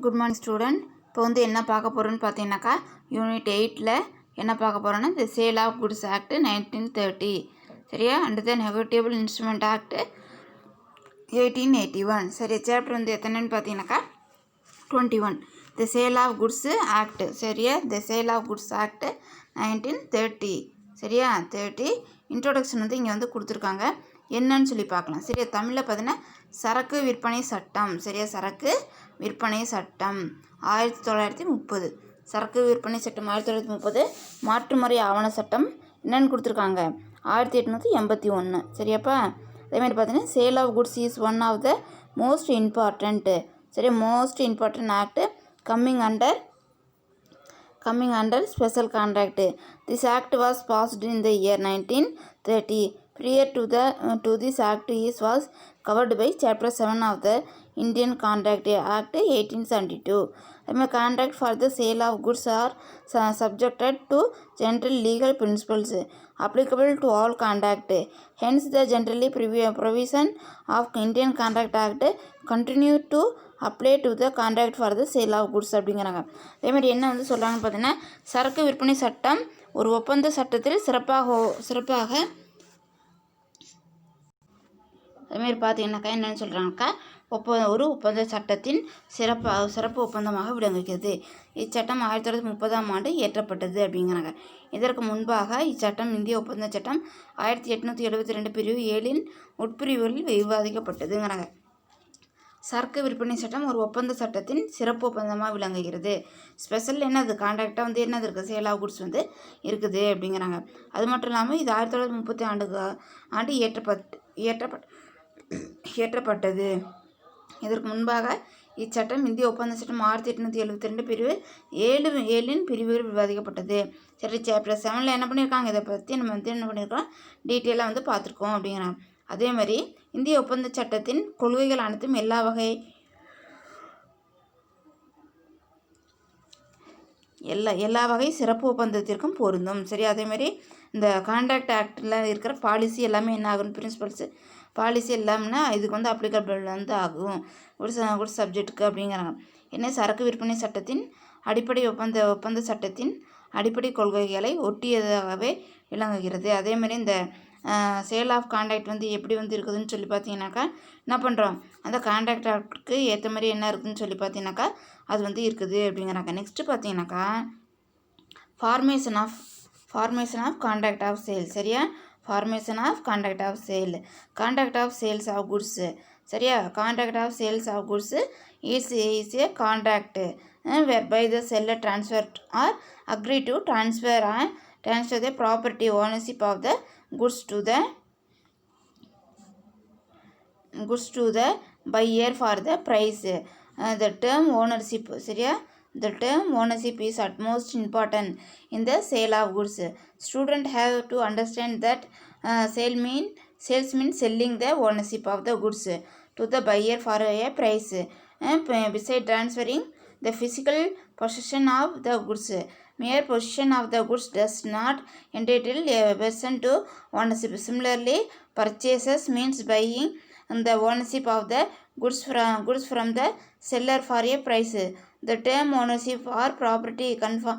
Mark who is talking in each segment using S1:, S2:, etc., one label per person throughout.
S1: Good morning student. இப்போ என்ன பார்க்க போகிறோன்னு பார்த்தீங்கன்னாக்கா யூனிட் 8ல் என்ன பார்க்க போகிறோன்னா இந்த சேல் ஆஃப் குட்ஸ் ஆக்ட் 1930 சரியா, and the negotiable instrument act 1881 சரி. சாப்டர் எத்தனைன்னு பார்த்தீங்கன்னாக்கா 21. The sale of goods act சரியா, the sale of goods act 1930 சரியா. 30 இன்ட்ரோடக்ஷன் இங்கே கொடுத்துருக்காங்க, என்னன்னு சொல்லி பார்க்கலாம் சரியா. தமிழில் பார்த்தீங்கன்னா சரக்கு விற்பனை சட்டம் சரியா, சரக்கு விற்பனை சட்டம் 1930. சரக்கு விற்பனை சட்டம் 1930. மாற்றுமுறை ஆவண சட்டம் என்னென்னு கொடுத்துருக்காங்க 1881 சரியாப்பா. அதேமாதிரி பார்த்தீங்கன்னா sale of goods is one of the most important சரியா, most important act coming under special contract. This act was passed in the year 1930. Prior to this act was covered by Chapter 7 of the Indian Contract Act 1872. Contract for the sale of goods are subjected to general legal principles applicable to all contract. Hence, the generally provision of Indian Contract Act continue to apply to the contract for the sale of goods அப்படிங்கிறாங்க. அதேமாதிரி என்ன சொல்கிறாங்கன்னு பார்த்தீங்கன்னா சரக்கு விற்பனை சட்டம் ஒரு ஒப்பந்த சட்டத்தில் சிறப்பாக அதுமாரி பார்த்தீங்கன்னாக்கா என்னென்னு சொல்கிறாங்கக்கா ஒரு ஒப்பந்த சட்டத்தின் சிறப்பு ஒப்பந்தமாக விளங்குகிறது. இச்சட்டம் 1930ஆம் ஆண்டு இயற்றப்பட்டது அப்படிங்கிறாங்க. இதற்கு முன்பாக இச்சட்டம் இந்திய ஒப்பந்த சட்டம் 1872 பிரிவு 7 உட்பிரிவுகளில் விவாதிக்கப்பட்டதுங்கிறாங்க. சரக்கு விற்பனை சட்டம் ஒரு ஒப்பந்த சட்டத்தின் சிறப்பு ஒப்பந்தமாக விளங்குகிறது. ஸ்பெஷல் என்னது கான்ட்ராக்டாக என்னது இருக்குது, சேல் ஆஃப் குட்ஸ் இருக்குது அப்படிங்கிறாங்க. அது மட்டும் இல்லாமல் இது 1930 ஆண்டு இயற்றப்பட்டது. இதற்கு முன்பாக இச்சட்டம் இந்திய ஒப்பந்த சட்டம் 1872 பிரிவு 7 பிரிவுகள் விவாதிக்கப்பட்டது. சரி, சாப்டர் 7ல் என்ன பண்ணியிருக்காங்க, இதை பற்றி நம்ம என்ன பண்ணியிருக்கோம் டீட்டெயிலாக பார்த்துருக்கோம் அப்படிங்கிறாங்க. அதே மாதிரி இந்திய ஒப்பந்த சட்டத்தின் கொள்கைகள் அனைத்தும் எல்லா வகை சிறப்பு ஒப்பந்தத்திற்கும் பொருந்தும் சரி. அதேமாதிரி இந்த கான்ட்ராக்ட் ஆக்டில் இருக்கிற பாலிசி எல்லாமே என்ன ஆகும், பிரின்சிபல்ஸு பாலிசி எல்லாம்னா இதுக்கு அப்ளிகபிள் ஆகும் ஒரு சப்ஜெக்ட்டுக்கு அப்படிங்கிறாங்க. என்ன சரக்கு விற்பனை சட்டத்தின் அடிப்படை ஒப்பந்த சட்டத்தின் அடிப்படை கொள்கைகளை ஒட்டியதாகவே விளங்குகிறது. அதேமாதிரி இந்த சேல் ஆஃப் கான்ட்ராக்ட் எப்படி இருக்குதுன்னு சொல்லி பார்த்தீங்கன்னாக்கா என்ன பண்ணுறோம், அந்த கான்ட்ராக்ட் ஆக்டுக்கு ஏற்ற மாதிரி என்ன இருக்குதுன்னு சொல்லி பார்த்தீங்கன்னாக்கா அது இருக்குது அப்படிங்கிறாங்க. நெக்ஸ்ட்டு பார்த்தீங்கன்னாக்கா formation of contract of sale சரியா, formation of contract of sale, contract of sales of goods சரியா. Contract of sales of goods is a contract whereby the seller transfer or agree to transfer the property ownership of the goods to the buyer for the price. The term ownership சரியா, the term ownership is utmost important in the sale of goods. Student have to understand that sales means selling the ownership of the goods to the buyer for a price. Besides transferring the physical possession of the goods, mere possession of the goods does not entitle a person to ownership. Similarly, purchases means buying the ownership of the goods from the seller for a price. The term ownership or property confer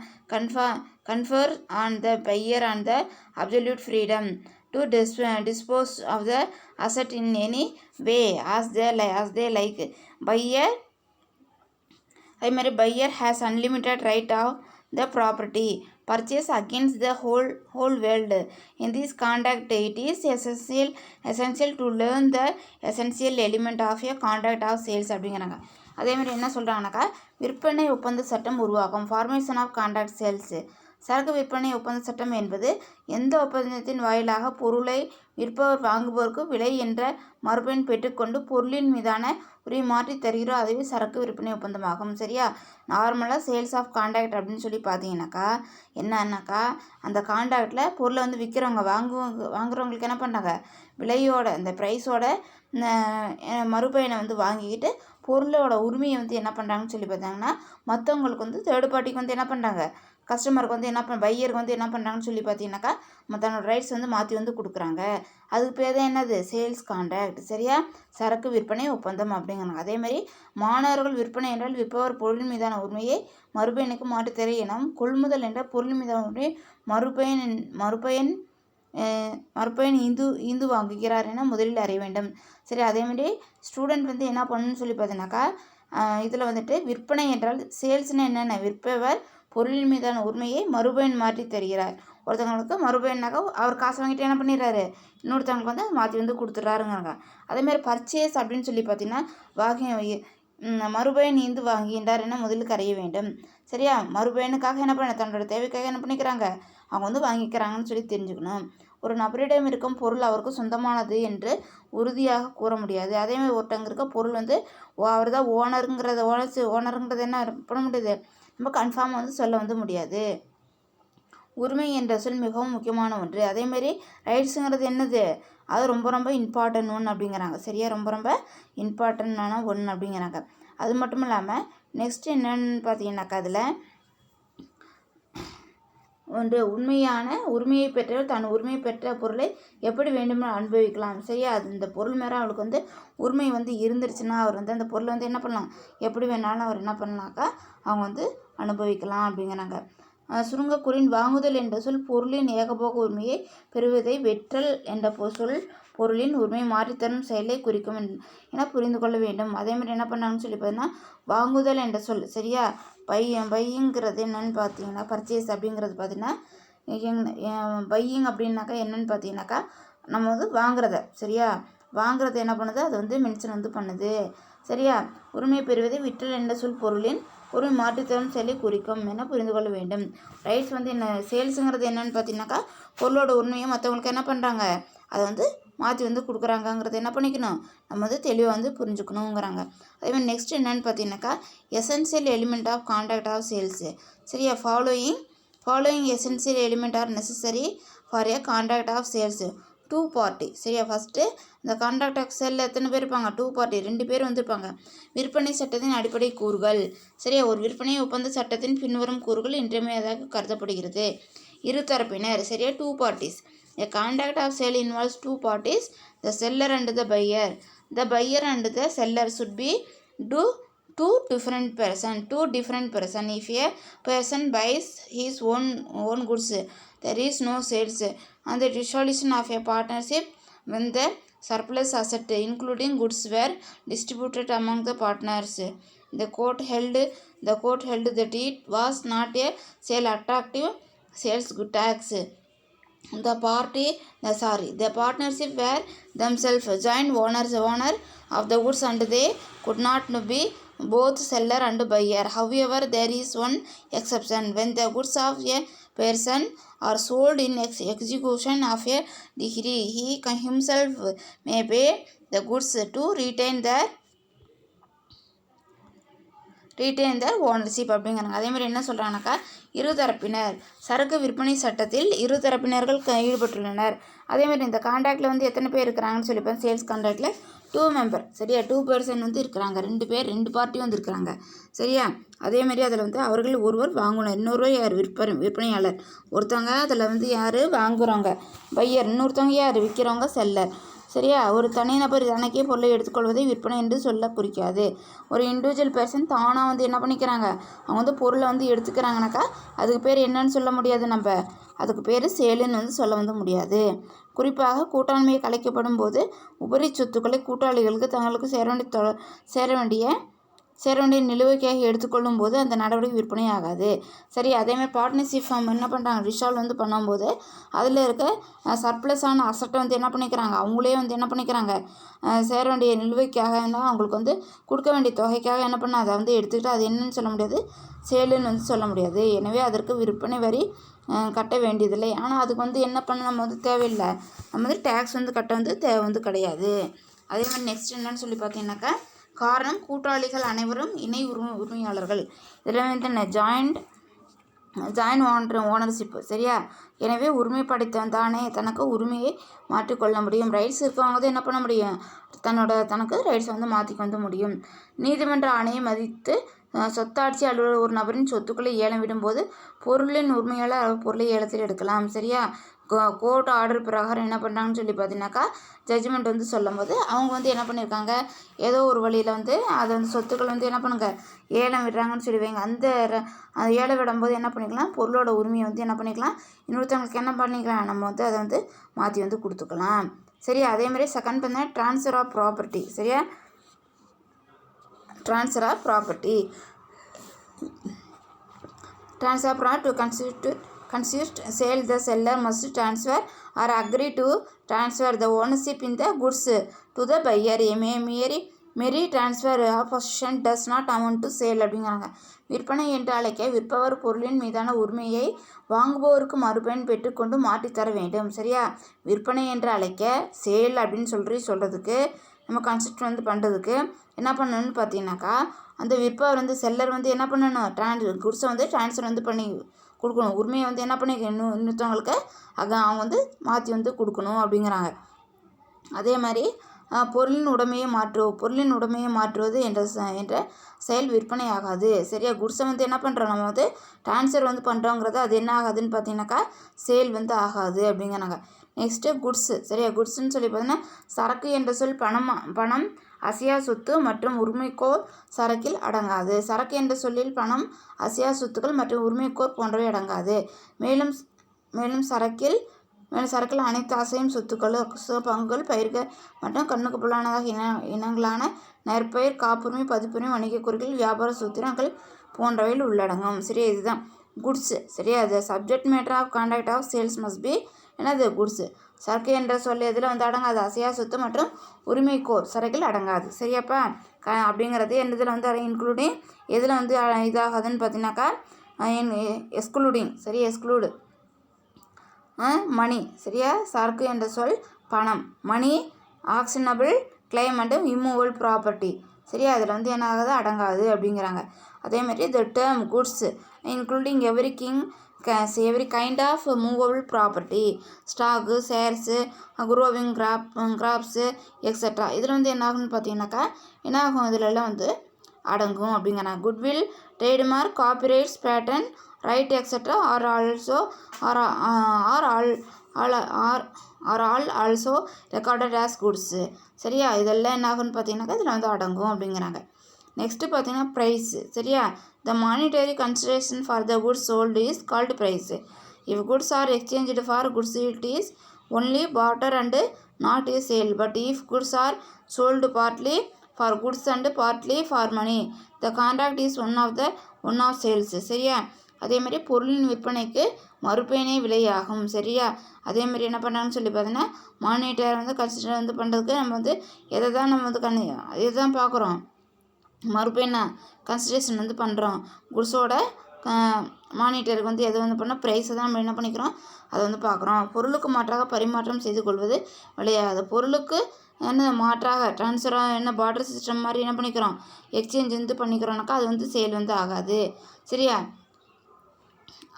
S1: on the buyer and the absolute freedom to dispose of the asset in any way as they like. Buyer has unlimited right of the property purchase against the whole world. In this conduct, it is essential to learn the essential element of a contract of sales அப்படிங்கிறாங்க. அதேமாதிரி என்ன சொல்கிறாங்கனாக்கா விற்பனை ஒப்பந்த சட்டம் உருவாகும், formation of contract sales. சரக்கு விற்பனை ஒப்பந்த சட்டம் என்பது எந்த ஒப்பந்தத்தின் வாயிலாக பொருளை விற்பவர் வாங்குவோருக்கு விலை என்ற மறுபயன் பெற்றுக்கொண்டு பொருளின் மீதான உரிமை மாற்றி தருகிறோ அதுவே சரக்கு விற்பனை ஒப்பந்தமாகும் சரியா. நார்மலாக சேல்ஸ் ஆஃப் கான்ட்ராக்ட் அப்படின்னு சொல்லி பார்த்தீங்கன்னாக்கா என்னன்னாக்கா அந்த கான்ட்ராக்டில் பொருளை விற்கிறவங்க வாங்குறவங்களுக்கு என்ன பண்ணாங்க விலையோட அந்த ப்ரைஸோட மறுபயனை வாங்கிக்கிட்டு பொருளோட உரிமையை வந்து என்ன பண்ணுறாங்கன்னு சொல்லி பார்த்தாங்கன்னா மற்றவங்களுக்கு வந்து தேர்ட் பார்ட்டிக்கு வந்து என்ன பண்ணுறாங்க, கஸ்டமருக்கு வந்து பையருக்கு வந்து என்ன பண்ணுறாங்கன்னு சொல்லி பார்த்தீங்கன்னாக்கா தன்னோட ரைட்ஸ் வந்து மாற்றி வந்து கொடுக்குறாங்க. அதுக்கு பேர் தான் என்னது, சேல்ஸ் கான்ட்ராக்ட். சரியா, சரக்கு விற்பனை ஒப்பந்தம் அப்படிங்கிறாங்க. அதேமாதிரி மாணவர்கள் விற்பனை என்றால் விற்பவர் பொருள் மீதான உரிமையை மறுபயனுக்கு மாற்றுத்தர எனும். கொள்முதல் என்ற பொருள் மீதான உரிமையை மறுபயன் இந்து வாங்குகிறார் என முதலில் அறிய வேண்டும். சரி, அதேமாதிரி ஸ்டூடெண்ட் வந்து என்ன பண்ணணும்னு சொல்லி பார்த்தீங்கன்னாக்கா இதில் வந்துட்டு விற்பனை என்றால் சேல்ஸ்னு என்னென்ன, விற்பவர் பொருளின் மீதான உரிமையை மறுபயன் மாற்றி தருகிறார். ஒருத்தவங்களுக்கு மறுபயன்னாக்கா அவர் காசு வாங்கிட்டு என்ன பண்ணிடுறாரு, இன்னொருத்தவங்களுக்கு வந்து மாற்றி வந்து கொடுத்துட்றாருங்கிறாங்க. அதேமாதிரி பர்ச்சேஸ் அப்படின்னு சொல்லி பார்த்தீங்கன்னா மறுபயன் இந்து வாங்குகின்றார் என முதலுக்கு அறிய வேண்டும். சரியா, மறுபயனுக்காக என்ன பண்ண, தன்னோட தேவைக்காக என்ன பண்ணிக்கிறாங்க, அவங்க வந்து வாங்கிக்கிறாங்கன்னு சொல்லி தெரிஞ்சுக்கணும். ஒரு நபரிடம் இருக்கும் பொருள் அவருக்கு சொந்தமானது என்று உறுதியாக கூற முடியாது. அதேமாதிரி ஒருத்தங்க இருக்க பொருள் வந்து அவர் தான் ஓனருங்கிறத என்ன பண்ண முடியாது, நம்ம கன்ஃபார்மாக வந்து சொல்ல வந்து முடியாது. உரிமை என்ற சொல் மிகவும் முக்கியமான ஒன்று. அதேமாரி ரைட்ஸுங்கிறது என்னது, அது ரொம்ப ரொம்ப இம்பார்ட்டன்ட் ஒன்று அப்படிங்கிறாங்க. சரியா, ரொம்ப ரொம்ப இம்பார்ட்டன்டான ஒன்று அப்படிங்கிறாங்க. அது மட்டும் இல்லாமல் நெக்ஸ்ட் என்னன்னு பார்த்தீங்கன்னாக்கா அதில் ஒன்று உண்மையான உரிமையை பெற்றவர் தன் உரிமை பெற்ற பொருளை எப்படி வேண்டுமென அனுபவிக்கலாம். சரியா, அது இந்த பொருள் மேலே அவளுக்கு வந்து உரிமை வந்து இருந்துருச்சுன்னா அவர் வந்து அந்த பொருளை வந்து என்ன பண்ணலாம், எப்படி வேணாலும் அவர் என்ன பண்ணலாக்கா அவங்க வந்து அனுபவிக்கலாம் அப்படிங்கிறாங்க. சுருங்கக்கூறின் வாங்குதல் என்ற சொல் பொருளின் ஏகபோக உரிமையை பெறுவதை, வெற்றல் என்ற சொல் பொருளின் உரிமை மாற்றித்தரும் செயலை குறிக்கும் என புரிந்து கொள்ள வேண்டும். அதேமாதிரி என்ன பண்ணாங்கன்னு சொல்லி பார்த்தீங்கன்னா வாங்குதல் என்ற சொல், சரியா, பையிங்கிறது என்னன்னு பார்த்தீங்கன்னா பர்ச்சேஸ் அப்படிங்கிறது பார்த்தீங்கன்னா பையிங் அப்படின்னாக்கா என்னன்னு பார்த்தீங்கன்னாக்கா நம்ம வந்து வாங்குறத, சரியா, வாங்குறது என்ன பண்ணுது, அது வந்து மென்ஷன் வந்து பண்ணுது. சரியா, உரிமை பெறுவதை விற்றல் என்ற சொல் பொருளின் உரிமை மாற்றித்தரும் செயலை குறிக்கும் என புரிந்து கொள்ள வேண்டும். ரைட்ஸ் வந்து என்ன, சேல்ஸுங்கிறது என்னன்னு பார்த்தீங்கன்னாக்கா பொருளோட உண்மையை மற்றவங்களுக்கு என்ன பண்ணுறாங்க, அதை வந்து மாற்றி வந்து கொடுக்குறாங்கங்கிறத என்ன பண்ணிக்கணும், நம்ம வந்து தெளிவாக வந்து புரிஞ்சுக்கணுங்கிறாங்க. அதேமாதிரி நெக்ஸ்ட் என்னன்னு பார்த்தீங்கன்னாக்கா essential element of contract of sales. சரியா, following essential element are necessary for a contract of sales. 2 party. சரியா, ஃபஸ்ட்டு இந்த கான்ட்ராக்ட் ஆஃப் சேலில் எத்தனை பேர் இருப்பாங்க, 2 பார்ட்டி, 2 பேர் வந்துருப்பாங்க. விற்பனை சட்டத்தின் அடிப்படை கூறுகள். சரியா, ஒரு விற்பனை ஒப்பந்த சட்டத்தின் பின்வரும் கூறுகள் இன்றியமையாததாக கருதப்படுகிறது. இருதரப்பினர். சரியா, 2 parties. A contract of sale involves 2 parties, the seller and the buyer. The buyer and the seller should be two different person. If a person buys his own goods, there is no sales. On the dissolution of a partnership, when the surplus asset, including goods, were distributed among the partners, the court held that it was not a sale attractive sales tax. The partnership were themselves joint owners of the goods and they could not be both seller and buyer. However, there is one exception. When the goods of a person are sold in execution of a decree, he himself may pay the goods to retain their ownership அப்படிங்கிறாங்க. அதேமாதிரி என்ன சொல்கிறாங்கனாக்கா இருதரப்பினர். சரக்கு விற்பனை சட்டத்தில் இருதரப்பினர்கள் ஈடுபட்டுள்ளனர். அதேமாதிரி இந்த கான்ட்ராக்டில் வந்து எத்தனை பேர் இருக்கிறாங்கன்னு சொல்லிப்பேன், சேல்ஸ் கான்ட்ராக்டில் 2 மெம்பர். சரியா, 2 பர்சன் வந்து இருக்கிறாங்க, 2 பார்ட்டி வந்து இருக்கிறாங்க. சரியா, அதேமாதிரி அதில் வந்து அவர்கள் ஒருவர் வாங்குனர், இன்னொருவர் யார், விற்பனையாளர். ஒருத்தவங்க அதில் வந்து யார் வாங்குறவங்க, பையர், இன்னொருத்தவங்க யார், விற்கிறவங்க, செல்லர். சரியா, ஒரு தனிநபர் தனக்கே பொருளை எடுத்துக்கொள்வதை விற்பனை என்று சொல்ல குறிக்காது. ஒரு இண்டிவிஜுவல் பர்சன் தானாக வந்து என்ன பண்ணிக்கிறாங்க, அவங்க வந்து பொருளை வந்து எடுத்துக்கிறாங்கனாக்கா அதுக்கு பேர் என்னன்னு சொல்ல முடியாது, நம்ம அதுக்கு பேர் சேலுன்னு வந்து சொல்ல வந்து முடியாது. குறிப்பாக கூட்டாண்மையை கலைக்கப்படும் போது உபரி சொத்துக்களை கூட்டாளிகளுக்கு தங்களுக்கு சேர வேண்டிய நிலுவைக்காக எடுத்துக்கொள்ளும் போது அந்த நடவடிக்கை விற்பனை ஆகாது. சரி, அதேமாதிரி பார்ட்னர்ஷிப் ஃபார்ம் என்ன பண்ணுறாங்க, ரிசால்வ் வந்து பண்ணும்போது அதில் இருக்க சர்ப்ளஸான அசட்டை வந்து என்ன பண்ணிக்கிறாங்க, அவங்களே வந்து என்ன பண்ணிக்கிறாங்க, சேர வேண்டிய நிலுவைக்காக அவங்களுக்கு வந்து கொடுக்க வேண்டிய தொகைக்காக என்ன பண்ண அதை வந்து எடுத்துக்கிட்டு அது என்னன்னு சொல்ல முடியாது, சேலுன்னு வந்து சொல்ல முடியாது. எனவே அதற்கு விற்பனை வரி கட்ட வேண்டியதில்லை. ஆனால் அதுக்கு வந்து என்ன பண்ண நம்ம வந்து தேவையில்லை, நம்ம வந்து டேக்ஸ் வந்து கட்ட வந்து தேவை வந்து கிடையாது. அதே மாதிரி நெக்ஸ்ட் என்னன்னு சொல்லி பார்த்தீங்கன்னாக்கா காரணம் கூட்டாளிகள் அனைவரும் இணை உரிமையாளர்கள். இதில் வந்து என்ன ஜாயின் ஓனர்ஷிப். சரியா? எனவே உரிமை படைத்தவன் தானே தனக்கு உரிமையை மாற்றிக்கொள்ள முடியும். ரைட்ஸ் இருக்கவங்க தான் என்ன பண்ண முடியும், தனக்கு ரைட்ஸ் வந்து மாற்றிக்க வந்து முடியும். நீதிமன்ற ஆணையை மதித்து சொத்தாட்சி அலுவலர் ஒரு நபரின் சொத்துக்களை ஏலம் விடும்போது பொருளின் உரிமையாளர் பொருளை ஏலத்தில் எடுக்கலாம். சரியா? கோர்ட் ஆர்டர் பிரகாரம் என்ன பண்ணுறாங்கன்னு சொல்லி பார்த்தீங்கன்னாக்கா, ஜட்ஜ்மெண்ட் வந்து சொல்லும் போது அவங்க வந்து என்ன பண்ணியிருக்காங்க, ஏதோ ஒரு வழியில் வந்து அதை வந்து சொத்துக்கள் வந்து என்ன பண்ணுங்க ஏலம் விடுறாங்கன்னு சொல்லுவாங்க. அந்த ஏலம் விடும்போது என்ன பண்ணிக்கலாம், பொருளோட உரிமையை வந்து என்ன பண்ணிக்கலாம், இன்னொருத்தவங்களுக்கு என்ன பண்ணிக்கலாம், நம்ம வந்து அதை வந்து மாற்றி வந்து கொடுத்துக்கலாம். சரியா? அதேமாதிரி செகண்ட் பார்த்தீங்கன்னா ட்ரான்ஸ்ஃபர் ஆஃப் ப்ராப்பர்ட்டி. சரியா? Transfer of property. Transfer prior to consist sale, the seller must transfer or agree to transfer the ownership in the goods to the buyer. Mere transfer of possession does not amount to sale அப்படிங்கிறாங்க. விற்பனை என்று அழைக்க விற்பவர் பொருளின் மீதான உரிமையை வாங்குபவருக்கு மறுபயன் பெற்றுக்கொண்டு மாற்றித்தர வேண்டும். சரியா? விற்பனை என்று அழைக்க சேல் அப்படின்னு சொல்கிறதுக்கு நம்ம கன்சிஸ்ட் வந்து பண்ணுறதுக்கு என்ன பண்ணணும்னு பார்த்தீங்கன்னாக்கா, அந்த விற்பவர் வந்து செல்லர் வந்து என்ன பண்ணணும், குட்ஸை வந்து ட்ரான்ஸ்ஃபர் வந்து பண்ணி கொடுக்கணும். உரிமையை வந்து என்ன பண்ணி இன்னொருத்தவங்களுக்கு அவங்க வந்து மாற்றி வந்து கொடுக்கணும் அப்படிங்கிறாங்க. அதே மாதிரி பொருளின் உடைமையை மாற்றுவது என்ற செயல் விற்பனை ஆகாது. சரியா? குட்ஸை வந்து என்ன பண்ணுறோம், நம்ம வந்து ட்ரான்ஸ்ஃபர் வந்து பண்ணுறோங்கிறது அது என்ன ஆகாதுன்னு பார்த்தீங்கன்னாக்கா சேல் வந்து ஆகாது அப்படிங்கிறாங்க. Next goods. சரியா? குட்ஸுன்னு சொல்லி பார்த்தீங்கன்னா சரக்கு என்ற சொல் பணம் அசையா சொத்து மற்றும் உரிமைக்கோர் சரக்கில் அடங்காது. சரக்கு என்ற சொல்லில் பணம், அசையா சொத்துக்கள் மற்றும் உரிமைக்கோர் போன்றவை அடங்காது. மேலும் சரக்கில் அனைத்து அசையும் சொத்துக்கள், பங்குகள், பயிர்கள் மற்றும் கண்ணுக்கு புலனாக இனங்களான நற்பெயர், காப்புரிமை, பதிப்புரிமை, வணிக குறிகள், வியாபார சூத்திரங்கள் போன்றவையில் உள்ளடங்கும். சரியா? இதுதான் குட்ஸு. சரியா? அது subject matter of contract of sales must be என்னது குட்ஸு. சரக்கு என்ற சொல் எதில் வந்து அடங்காது, அசையா சொத்து மற்றும் உரிமைக்கோர் சரக்கில் அடங்காது. சரியாப்பா? அப்படிங்கிறது என்னதில் வந்து இன்க்ளூடிங் எதில் வந்து இதாகாதுன்னு பார்த்தீங்கன்னாக்கா எக்ஸ்க்ளூடிங். சரி? Exclude money. சரியா? சரக்கு என்ற சொல் பணம், money, actionable claim and immovable property. சரியா? அதில் வந்து என்ன ஆகாது, அடங்காது அப்படிங்கிறாங்க. அதேமாதிரி the term goods including every kind of movable property, stock, shares, growing crops extra. இதில் வந்து என்ன ஆகும்னு பார்த்தீங்கன்னாக்கா என்ன ஆகும், இதிலெல்லாம் வந்து அடங்கும் அப்படிங்கிறாங்க. Goodwill, trademark, copyrights, patent right extra are also recorded as goods. சரியா? இதெல்லாம் என்ன ஆகும்னு பார்த்தீங்கன்னாக்கா இதில் வந்து அடங்கும் அப்படிங்கிறாங்க. நெக்ஸ்ட்டு பார்த்தீங்கன்னா ப்ரைஸ். சரியா? The monetary consideration for the goods sold is called price. If goods are exchanged for goods it is only barter and not a sale. But if goods are sold partly for goods and partly for money, the contract is one of sales. சரியா? அதேமாதிரி பொருளின் விற்பனைக்கு மறுபயனே விலையாகும். சரியா? அதேமாதிரி என்ன பண்ணுறாங்கன்னு சொல்லி பார்த்தீங்கன்னா மானிட்டர் வந்து கன்சிடர் வந்து பண்ணுறதுக்கு நம்ம வந்து எதை தான் நம்ம வந்து இதை தான் பார்க்குறோம், மறுபயனா கன்சிடரேஷன் வந்து பண்ணுறோம். குட்ஸோட மானிட்டருக்கு வந்து எது வந்து பண்ணால் ப்ரைஸை தான் நம்ம என்ன பண்ணிக்கிறோம், அதை வந்து பார்க்குறோம். பொருளுக்கு மாற்றாக பரிமாற்றம் செய்து கொள்வது விளையாது. பொருளுக்கு என்ன மாற்றாக ட்ரான்ஸ்ஃபராக என்ன பார்டர் சிஸ்டம் மாதிரி என்ன பண்ணிக்கிறோம், எக்ஸ்சேஞ்ச் வந்து பண்ணிக்கிறோம்னாக்கா அது வந்து சேல் வந்து ஆகாது. சரியா?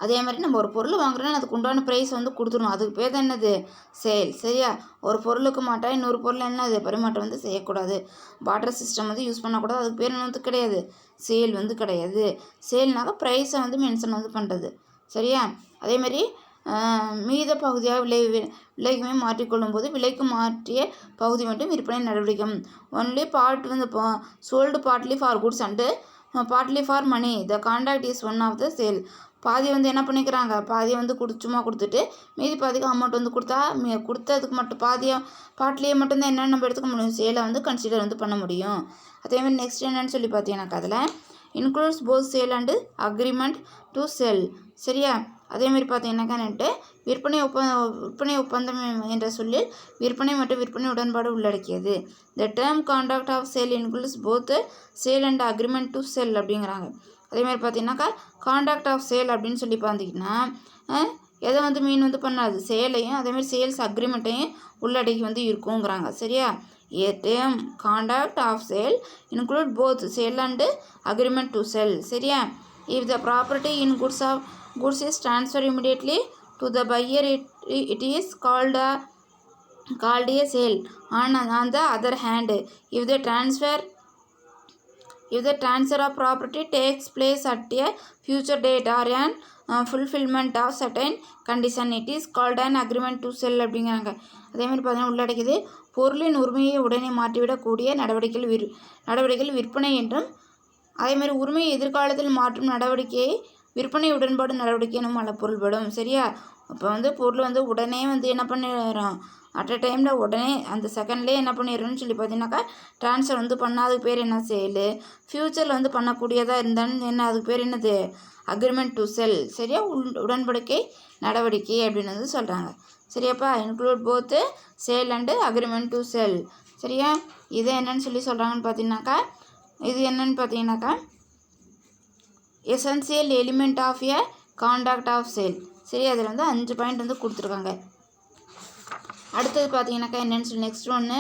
S1: அதே மாதிரி நம்ம ஒரு பொருள் வாங்குறோன்னா அதுக்கு உண்டான ப்ரைஸ் வந்து கொடுத்துருணும், அதுக்கு பேர் தான் என்னது, சேல். சரியா? ஒரு பொருளுக்கு மாட்டால் இன்னொரு பொருள் என்னது பரிமாற்றம் வந்து செய்யக்கூடாது, பார்டர் சிஸ்டம் வந்து யூஸ் பண்ணக்கூடாது, அதுக்கு பேர் வந்து கிடையாது, சேல் வந்து கிடையாது. சேல்னாக்க ப்ரைஸை வந்து மென்ஷன் வந்து பண்ணுறது. சரியா? அதேமாதிரி மீத பகுதியாக விலைக்குமே மாற்றிக்கொள்ளும் போது விலைக்கு மாற்றிய பகுதி மட்டும் விற்பனை நடவடிக்கை. ஒன்லி பார்ட் வந்து sold partly for goods and partly for money, the contract is one of the sale. பாதி வந்து என்ன பண்ணிக்கிறாங்க, பாதியை வந்து சும்மா கொடுத்துட்டு மீதி பாதிக்கு அமௌண்ட் வந்து கொடுத்ததுக்கு மட்டும் பாட்டிலேயே மட்டும்தான் என்னென்னு நம்ம எடுத்துக்க முடியும், சேலை வந்து கன்சிடர் வந்து பண்ண முடியும். அதேமாதிரி நெக்ஸ்ட் என்னன்னு சொல்லி பார்த்தீங்கன்னாக்கா அதில் includes both sale and agreement to sell. சரியா? அதேமாதிரி பார்த்தீங்கன்னாக்கா விற்பனை ஒப்பந்தம் என்ற சொல்லில் விற்பனை மற்றும் விற்பனை உடன்பாடு உள்ளடக்கியது. The term contract of sale includes both sale and agreement to sell அப்படிங்கிறாங்க. அதேமாதிரி பார்த்தீங்கன்னாக்கா கான்ட்ராக்ட் ஆஃப் சேல் அப்படின்னு சொல்லி பார்த்தீங்கன்னா எதை வந்து மீன் வந்து பண்ணாது, சேலையும் அதேமாதிரி சேல்ஸ் அக்ரிமெண்ட்டையும் உள்ளடக்கி வந்து இருக்குங்கிறாங்க. சரியா? A term contract of sale include both sale and agreement to sell. சரியா? If the property in goods is transferred immediately to the buyer, it is called a sale. On the other hand, if the transfer of property takes place at a future date or an fulfillment of certain condition, it is called an agreement to sell அப்படிங்கிறாங்க. அதேமாதிரி பார்த்தீங்கன்னா உள்ளடக்கியது பொருளின் உரிமையை உடனே மாற்றிவிடக்கூடிய நடவடிக்கைகள் விற்பனை என்றும், அதேமாதிரி உரிமையை எதிர்காலத்தில் மாற்றும் நடவடிக்கையை விற்பனை உடன்பாடு நடவடிக்கை எனும் பொருள்படும். சரியா? இப்போ பொருள் உடனே என்ன பண்ணிடுறோம், அட் அ டைமில் உடனே அந்த செகண்ட்லேயே என்ன பண்ணிடுறோன்னு சொல்லி பார்த்தீங்கன்னாக்கா ட்ரான்ஸ்ஃபர் பண்ணால் அதுக்கு பேர் என்ன, சேலு. ஃப்யூச்சரில் பண்ணக்கூடியதாக இருந்தாலும் என்ன, அதுக்கு பேர் என்னது, அக்ரிமெண்ட் டு செல். சரியா? உடன்படிக்கை நடவடிக்கை அப்படின்னு சொல்கிறாங்க. சரியாப்பா? Include both sale and agreement to sell. சரியா? இதை என்னன்னு சொல்லி சொல்கிறாங்கன்னு பார்த்தீங்கன்னாக்கா, இது என்னன்னு பார்த்தீங்கன்னாக்கா essential element of a contract of sale. சரி, அதில் 5 பாயிண்ட் கொடுத்துருக்காங்க. அடுத்தது பார்த்தீங்கன்னாக்கா என்னென்னு சொல்லி நெக்ஸ்ட் ஒன்று